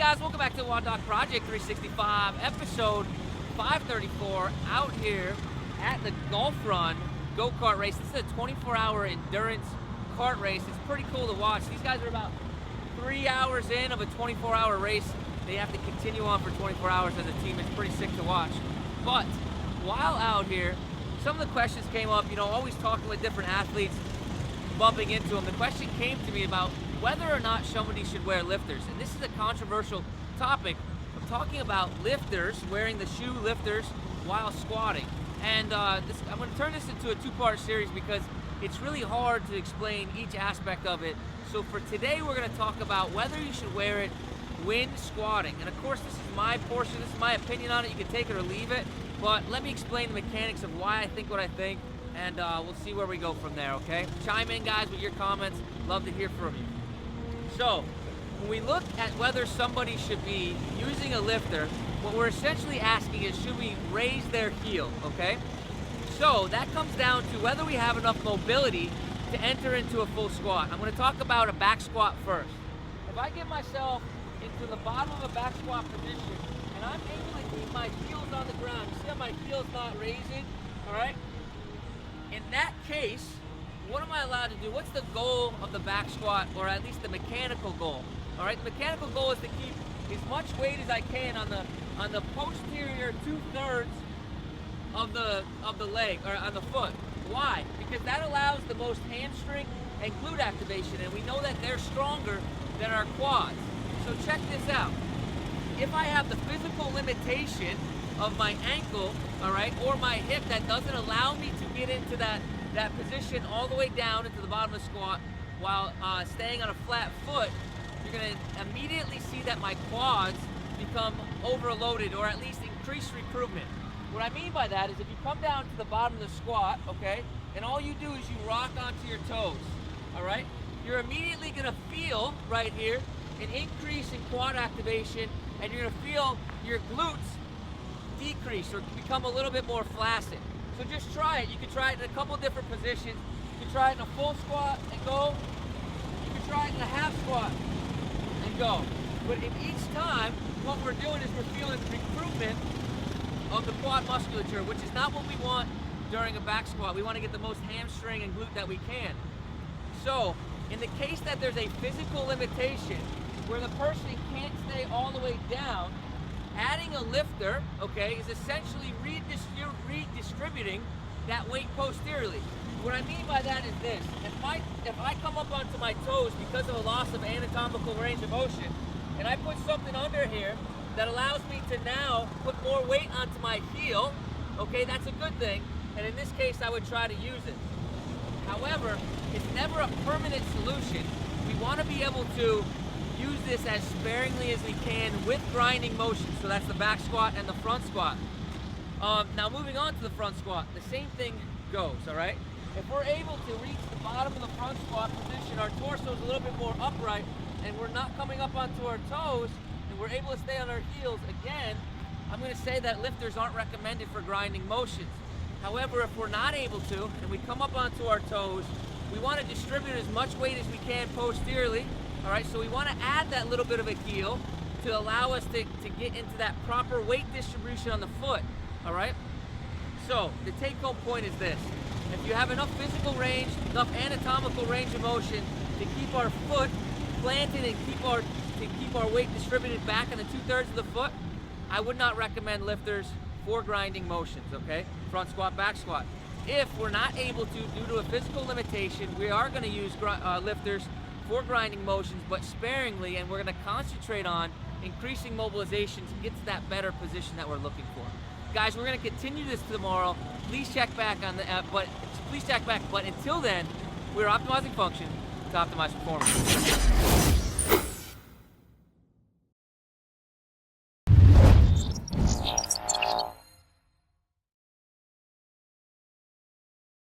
guys, welcome back to WODdoc Project 365, episode 534, out here at the Golf Run go-kart race. This is a 24-hour endurance kart race. It's pretty cool to watch. These guys are about 3 hours in of a 24-hour race. They have to continue on for 24 hours as a team. It's pretty sick to watch. But while out here, some of the questions came up, always talking with different athletes, bumping into them. The question came to me about whether or not somebody should wear lifters. And this is a controversial topic. I'm talking about lifters, wearing the shoe lifters while squatting. And I'm going to turn this into a two-part series because it's really hard to explain each aspect of it. So for today, we're going to talk about whether you should wear it when squatting. And of course, this is my portion, this is my opinion on it. You can take it or leave it, but let me explain the mechanics of why I think what I think, and we'll see where we go from there, okay? Chime in, guys, with your comments. Love to hear from you. So, when we look at whether somebody should be using a lifter, what we're essentially asking is, should we raise their heel, okay? So, that comes down to whether we have enough mobility to enter into a full squat. I'm going to talk about a back squat first. If I get myself into the bottom of a back squat position, and I'm able to keep my heels on the ground, you see how my heel's not raising, all right? In that case, what am I allowed to do? What's the goal of the back squat, or at least the mechanical goal? All right, the mechanical goal is to keep as much weight as I can on the posterior 2/3 of the leg, or on the foot. Why? Because that allows the most hamstring and glute activation, and we know that they're stronger than our quads. So check this out. If I have the physical limitation of my ankle, all right, or my hip that doesn't allow me to get into that position all the way down into the bottom of the squat while staying on a flat foot, you're going to immediately see that my quads become overloaded, or at least increase recruitment. What I mean by that is if you come down to the bottom of the squat, okay, and all you do is you rock onto your toes, all right, you're immediately going to feel right here an increase in quad activation, and you're going to feel your glutes decrease or become a little bit more flaccid. So just try it. You can try it in a couple different positions. You can try it in a full squat and go. You can try it in a half squat and go. But in each time, what we're doing is we're feeling recruitment of the quad musculature, which is not what we want during a back squat. We want to get the most hamstring and glute that we can. So in the case that there's a physical limitation where the person can't stay all the way down, adding a lifter, okay, is essentially redistributing that weight posteriorly. What I mean by that is this: if I come up onto my toes because of a loss of anatomical range of motion, and I put something under here that allows me to now put more weight onto my heel, okay, that's a good thing. And in this case, I would try to use it. However, it's never a permanent solution. We want to be able to use this as sparingly as we can with grinding motion. So that's the back squat and the front squat. Now moving on to the front squat, the same thing goes, all right? If we're able to reach the bottom of the front squat position, our torso is a little bit more upright, and we're not coming up onto our toes, and we're able to stay on our heels, again, I'm going to say that lifters aren't recommended for grinding motions. However, if we're not able to, and we come up onto our toes, we want to distribute as much weight as we can posteriorly. All right, so we want to add that little bit of a heel to allow us to get into that proper weight distribution on the foot, all right? So the take-home point is this: if you have enough physical range, enough anatomical range of motion to keep our foot planted and keep our weight distributed back on the 2/3 of the foot, I would not recommend lifters for grinding motions, okay? Front squat, back squat. If we're not able to, due to a physical limitation, we are going to use lifters for grinding motions, but sparingly, and we're going to concentrate on increasing mobilization to get to that better position that we're looking for. Guys, we're going to continue this tomorrow. Please check back on the but until then, we're optimizing function to optimize performance.